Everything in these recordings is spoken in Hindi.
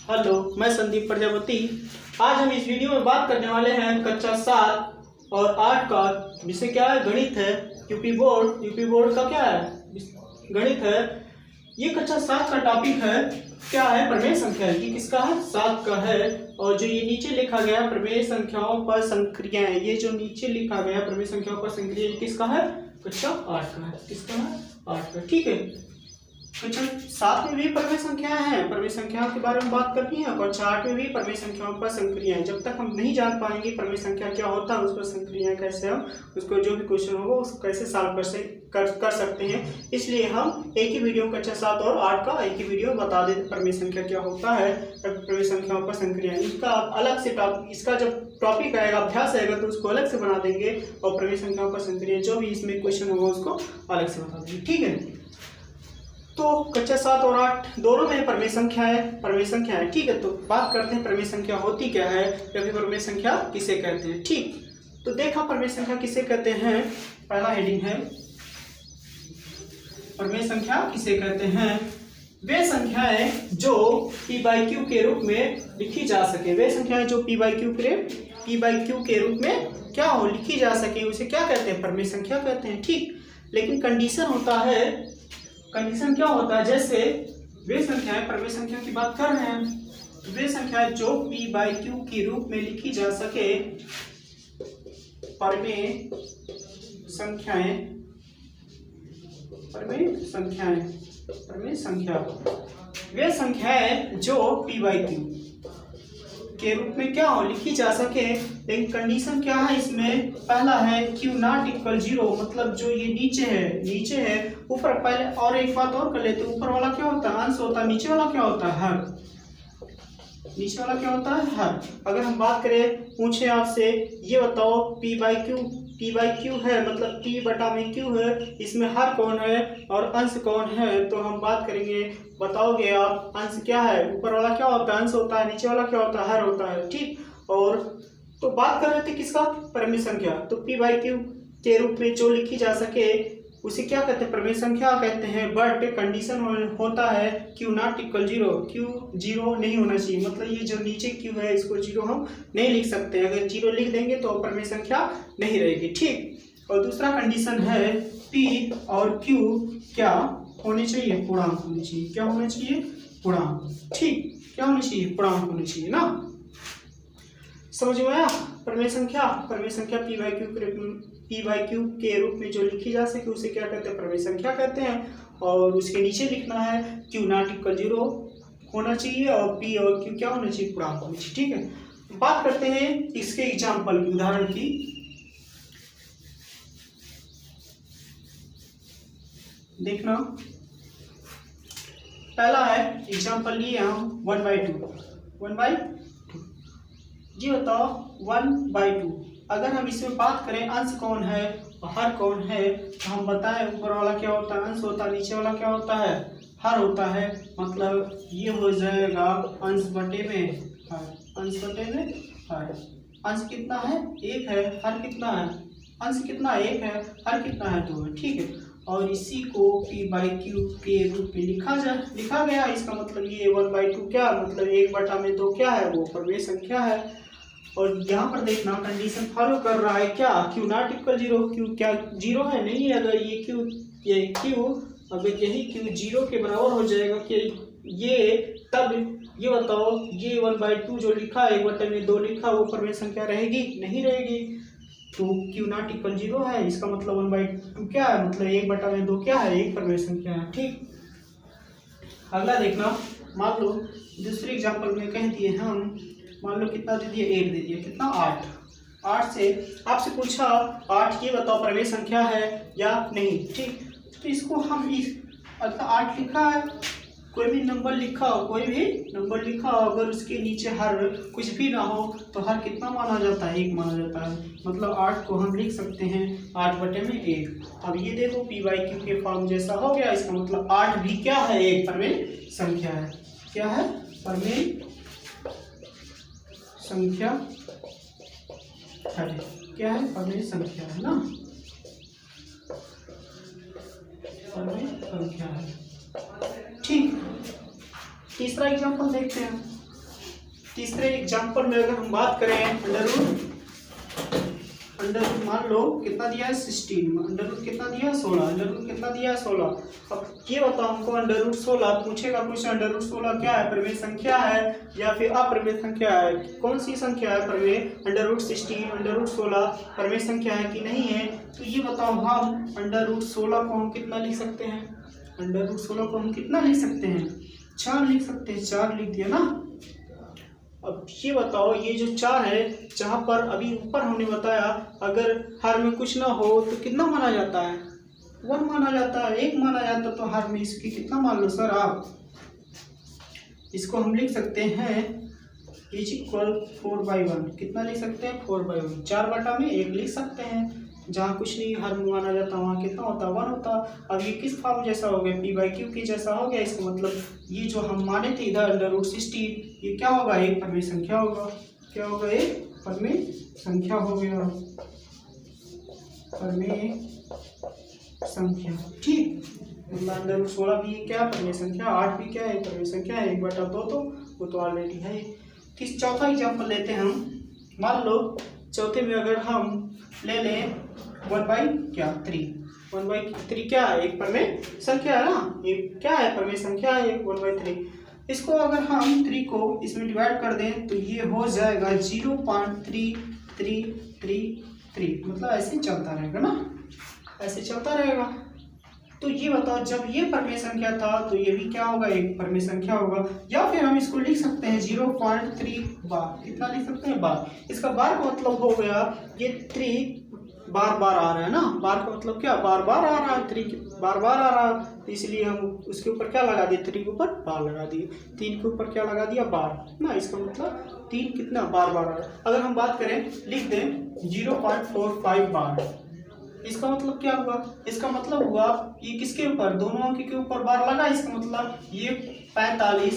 हेलो, मैं संदीप प्रजापति। आज हम इस वीडियो में बात करने वाले हैं कक्षा 7 और 8 का विषय क्या है, गणित है। यूपी बोर्ड का क्या है, गणित है। ये कक्षा 7 का टॉपिक है, क्या है, प्रमेय संख्या। ये किसका है, 7 का है। और जो ये नीचे लिखा गया प्रमेय संख्याओं पर संक्रियाएं, ये जो नीचे लिखा गया प्रमेय संख्याओं पर संक्रिया किसका है, कक्षा 8 का है। किसका है, 8 का। ठीक है, कक्षा 7 में भी प्रमेय संख्याएं हैं, प्रमेय संख्याओं के बारे में बात करनी है। कक्षा 8 में भी प्रमेय संख्याओं पर संक्रियाएं। जब तक हम नहीं जान पाएंगे प्रमेय संख्या क्या होता है, उस पर संक्रियाएं कैसे हम उसको जो भी क्वेश्चन होगा उसको कैसे सॉल्व कर सकते हैं, इसलिए हम एक ही वीडियो कक्षा 7 और 8 का एक ही वीडियो बता देते प्रमेय संख्या क्या होता है, प्रमेय संख्याओं पर संक्रियाएं। इसका अलग से इसका जब टॉपिक आएगा, अभ्यास आएगा, तो उसको अलग से बना देंगे और प्रमेय संख्याओं पर संक्रियाएं जो भी इसमें क्वेश्चन होगा उसको अलग से बता देंगे। ठीक है, तो कक्षा 7 और 8 दोनों में प्रमेय संख्या है। ठीक है, तो बात करते हैं प्रमेय संख्या होती क्या है या फिर प्रमेय संख्या किसे कहते हैं। ठीक, तो देखा प्रमेय संख्या किसे कहते हैं। पहला हेडिंग है प्रमेय संख्या किसे कहते हैं। वे संख्याएं जो p/q के रूप में लिखी जा सके। वे संख्याएं जो p/q के रूप में क्या हो, लिखी जा सके, उसे क्या कहते हैं, प्रमेय संख्या कहते हैं। ठीक, लेकिन कंडीशन क्या होता है, जैसे वे संख्याएं, प्रमेय संख्या की बात कर रहे हैं, वे संख्याएं जो p/q के रूप में लिखी जा सके, प्रमेय संख्या वे संख्याएं जो p/q के रूप में क्या हो, लिखी जा सके। लेकिन कंडीशन क्या है इसमें, पहला है q नॉट इक्वल 0, मतलब जो ये नीचे है ऊपर। पहले और एक बात और कर लेते, ऊपर वाला क्या होता है, अंश होता है, नीचे वाला क्या होता है, हर। नीचे वाला क्या होता है, हर। अगर हम बात करें, पूछे आपसे, ये बताओ p/q है, मतलब p/q है, इसमें हर कौन है और अंश कौन है, तो हम बात करेंगे, बताओगे आप, अंश क्या है, ऊपर वाला क्या होता है, अंश होता है, नीचे वाला क्या होता है, हर होता है। ठीक, और तो बात कर रहे थे किसका, प्रमेय संख्या। तो p/q के रूप में जो लिखी जा सके उसे क्या कहते हैं, प्रमेय संख्या कहते हैं। बट कंडीशन होता है q नॉट इक्वल 0, q 0 नहीं होना चाहिए, मतलब ये जो नीचे q है इसको 0 हम नहीं लिख सकते। अगर 0 लिख देंगे तो प्रमेय संख्या नहीं रहेगी। ठीक, और दूसरा कंडीशन है p और q क्या होने चाहिए, पूर्णांक होने चाहिए। क्या होना चाहिए, पूर्णांक। ठीक, क्या होना चाहिए, पूर्णांक होने चाहिए ना। समझ में आया, प्रमेय संख्या p/q के रूप में जो लिखी जा सके उसे क्या कहते हैं, प्रमेय संख्या कहते हैं। और उसके नीचे लिखना है q नॉट इक्वल 0 होना चाहिए और p और q क्या होना चाहिए, पूर्णांक होना चाहिए। ठीक है, बात करते हैं इसके एग्जाम्पल की, उदाहरण की। देखना, पहला है एग्जाम्पल लिए हम 1/2। जी बताओ 1/2, अगर हम इसमें बात करें अंश कौन है और हर कौन है, तो हम बताएं ऊपर वाला क्या होता है, अंश होता है, नीचे वाला क्या होता है, हर होता है। मतलब ये हो जाएगा अंश बटे में हर। अंश कितना है, 1 है, हर कितना है, अंश कितना, 1 है, हर कितना है, 2 है। ठीक है, और इसी को p/q के रूप में लिखा गया। इसका मतलब ये 1/2 क्या, मतलब 1/2 क्या है, वो प्रमेय संख्या है। और यहाँ पर देखना कंडीशन फॉलो कर रहा है क्या, q नॉट इक्वल 0, q क्या 0 है, नहीं है। अगर ये q अगर यही q 0 के बराबर हो जाएगा कि ये, तब ये बताओ, ये 1/2 जो लिखा है, 1/2 लिखा, वो प्रमेय संख्या रहेगी, नहीं रहेगी। तो q नॉट इक्वल 0 है, इसका मतलब 1/2 क्या है, मतलब 1/2 क्या है, एक प्रमेय संख्या है। ठीक, अगला देखना, मान लो दूसरे एग्जाम्पल में कह दिए हम, मान लो कितना दे दिया, 8 दे दिया, कितना, 8 से आपसे पूछा 8 ये बताओ प्रमेय संख्या है या नहीं। ठीक, तो इसको हम 8 लिखा है, कोई भी नंबर लिखा हो, अगर उसके नीचे हर कुछ भी ना हो तो हर कितना माना जाता है, 1 माना जाता है। मतलब 8 को हम लिख सकते हैं 8/1। अब ये देखो p/q के फॉर्म जैसा हो गया, इसका मतलब 8 भी क्या है, एक प्रमेय संख्या है। क्या है, प्रमेय संख्या है। क्या है, प्रमेय संख्या है ना, प्रमेय संख्या है। ठीक, तीसरा एग्जांपल देखते हैं। तीसरे एग्जाम्पल में अगर हम बात करें अंडर रूट मान लो कितना दिया है 16, अंडर रूट कितना दिया है 16, अंडर रूट कितना दिया है 16। अब ये बताओ हमको अंडर रूट 16 पूछेगा क्वेश्चन, अंडर रूट 16 क्या है, परिमेय संख्या है या फिर अपरिमेय संख्या है, कौन सी संख्या है परिमेय, अंडर रूट 16 अंडर रूट 16 परिमेय संख्या है कि नहीं है। तो ये बताओ हम अंडर रूट 16 को हम कितना लिख सकते हैं, अंडर रूट 16 को हम कितना लिख सकते हैं, 4 लिख सकते हैं, 4 लिख दिया ना। अब ये बताओ ये जो 4 है, जहाँ पर अभी ऊपर हमने बताया अगर हर में कुछ ना हो तो कितना माना जाता है, 1 माना जाता है, 1 माना जाता है, तो हर में इसकी कितना मान लो सर आप, इसको हम लिख सकते हैं इज इक्वल 4/1, कितना लिख सकते हैं 4/1, 4/1 लिख सकते हैं। जहाँ कुछ नहीं हर में माना जाता वहाँ कितना होता है 1 होता। अब ये किस फॉर्म जैसा हो गया, p/q के जैसा हो गया। इसका मतलब ये जो हम माने थे इधर अंडर रूट 16 ये क्या होगा, एक परिमेय संख्या होगा, क्या होगा, एक परिमेय संख्या हो गया, परिमेय संख्या, ठीक। मतलब अंडर रूट 16 भी क्या परिमेय संख्या, 8 भी क्या है परिमेय संख्या है, 1/2 तो वो तो ऑलरेडी है। फिर चौथा एग्जाम्पल लेते हैं हम, मान लो चौथे में अगर हम ले लें 1/3 क्या है, एक परिमेय संख्या है ना, ये क्या है परिमेय संख्या है 1/3। इसको अगर हम 3 को इसमें डिवाइड कर दें तो ये हो जाएगा 0.3333, मतलब ऐसे चलता रहेगा ना, ऐसे चलता रहेगा। तो ये बताओ जब ये परिमेय संख्या था तो ये भी क्या होगा, एक परिमेय संख्या होगा। या फिर हम इसको लिख सकते हैं 0.3 बार, कितना लिख सकते हैं बार। इसका बार का मतलब हो गया ये 3 बार बार आ रहा है ना, बार का मतलब क्या, बार बार आ रहा है, 3 बार बार आ रहा है, तो इसलिए हम उसके ऊपर क्या लगा दिए, 3 के ऊपर बार लगा दिए, 3 के ऊपर क्या लगा दिया बार ना। इसका मतलब 3 कितना बार बार आ रहा है। अगर हम बात करें लिख दें 0.45 बार, इसका मतलब क्या हुआ, इसका मतलब हुआ ये किसके ऊपर, दोनों अंक के ऊपर बार लगा। इसका मतलब ये 45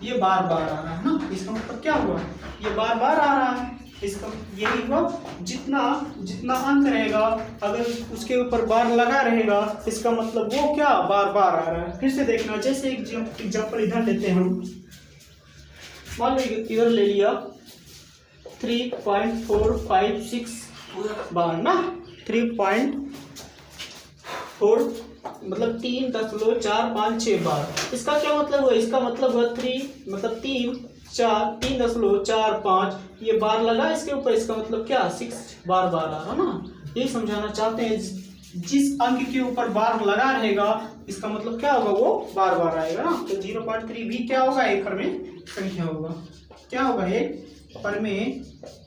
ये बार बार आ रहा है ना। इसका मतलब क्या हुआ, ये बार बार आ रहा है। इसका यही हुआ जितना जितना अंक रहेगा अगर उसके ऊपर बार लगा रहेगा, इसका मतलब वो क्या बार बार आ रहा है। फिर से देखना, जैसे एग्जाम्पल इधर लेते हैं हम, मान लो इधर ले लिया 3.456 बार ना, 3.4 मतलब 3.456 बार। इसका क्या मतलब हुआ, इसका मतलब हुआ 3.45 ये बार लगा इसके ऊपर, इसका मतलब क्या 6 बार बार आ रहा ना। यही समझाना चाहते हैं, जिस अंक के ऊपर बार लगा रहेगा इसका मतलब क्या होगा, वो बार बार आएगा ना। तो 0.3 भी क्या होगा, एक परिमेय संख्या होगा, क्या होगा, एक परिमेय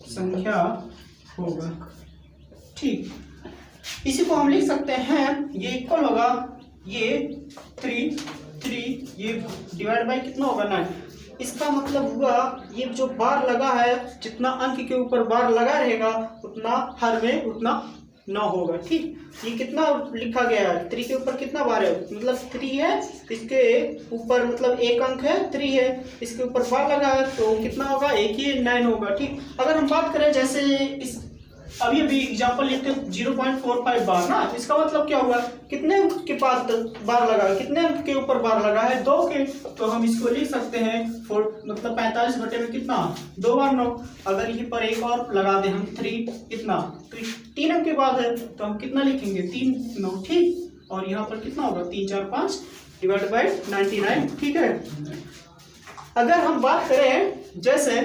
संख्या होगा, ठीक। इसी को हम लिख सकते हैं, ये इक्वल होगा ये 3 ये डिवाइड बाय कितना होगा 9। इसका मतलब हुआ ये जो बार लगा है, जितना अंक के ऊपर बार लगा रहेगा उतना हर में उतना 9 होगा, ठीक। ये कितना लिखा गया है, 3 के ऊपर कितना बार है, मतलब 3 है, इसके ऊपर मतलब एक अंक है 3 है, इसके ऊपर बार लगा है तो कितना होगा, एक ही 9 होगा, ठीक। अगर हम बात करें जैसे इस अभी एग्जांपल लेते हैं 0.45 बार ना, इसका मतलब क्या हुआ, कितने अंक के पास बार लगा है, कितने अंक के ऊपर बार लगा है, 2 के। तो हम इसको लिख सकते हैं 4 मतलब 45 बटे में कितना 2 बार 9। अगर यहीं पर एक और लगा दें हम 3 कितना, तो 3 अंक के बाद है तो हम कितना लिखेंगे 3 9, ठीक। और यहाँ पर कितना होगा 3 4 5 डिवाइड बाई 99, ठीक है। अगर हम बात करें जैसे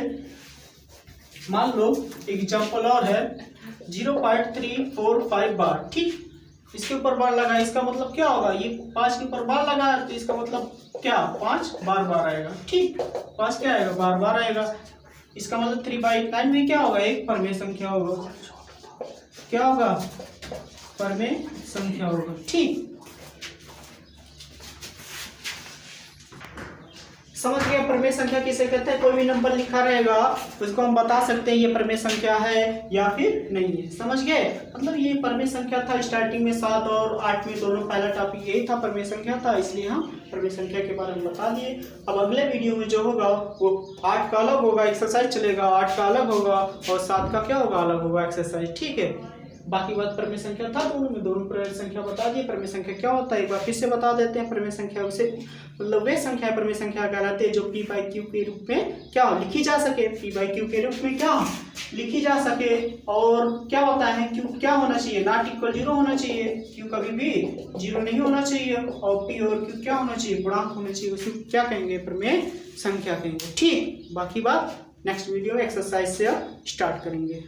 मान लो एग्जाम्पल और है 0.345 बार, ठीक। इसके ऊपर बार लगा, इसका मतलब क्या होगा, ये 5 के ऊपर बार लगा तो इसका मतलब क्या 5 बार बार आएगा, ठीक। 5 क्या आएगा, बार बार आएगा। इसका मतलब 3/9 में क्या होगा, एक परिमेय संख्या होगा, क्या होगा, परिमेय संख्या होगा, ठीक। समझ गया परिमेय संख्या किसे कहते हैं, कोई भी नंबर लिखा रहेगा उसको हम बता सकते हैं ये परिमेय संख्या है या फिर नहीं है। समझ गए, मतलब ये परिमेय संख्या था। स्टार्टिंग में 7 और 8 में दोनों पहला टॉपिक यही था, परिमेय संख्या था, इसलिए हम परिमेय संख्या के बारे में बता दिए। अब अगले वीडियो में जो होगा वो 8 का अलग होगा एक्सरसाइज चलेगा, 8 का अलग होगा और 7 का क्या होगा अलग होगा एक्सरसाइज, ठीक है। बाकी बात प्रमेय संख्या था दोनों प्रमेय संख्या बता दिए। प्रमेय संख्या क्या होता है एक बार फिर से बता देते हैं। प्रमेय संख्या उसे मतलब वे संख्या प्रमेय संख्या कहलाते हैं जो p बाई क्यू के रूप में क्या लिखी जा सके, p बाई क्यू के रूप में क्या लिखी जा सके। और क्या होता है क्यू क्या होना चाहिए, नॉट इक्वल 0 होना चाहिए, क्यू कभी भी 0 नहीं होना चाहिए। और p और q क्या होना चाहिए, गुणांक होना चाहिए, उसे क्या कहेंगे, प्रमेय संख्या कहेंगे। ठीक, बाकी बात नेक्स्ट वीडियो एक्सरसाइज से स्टार्ट करेंगे।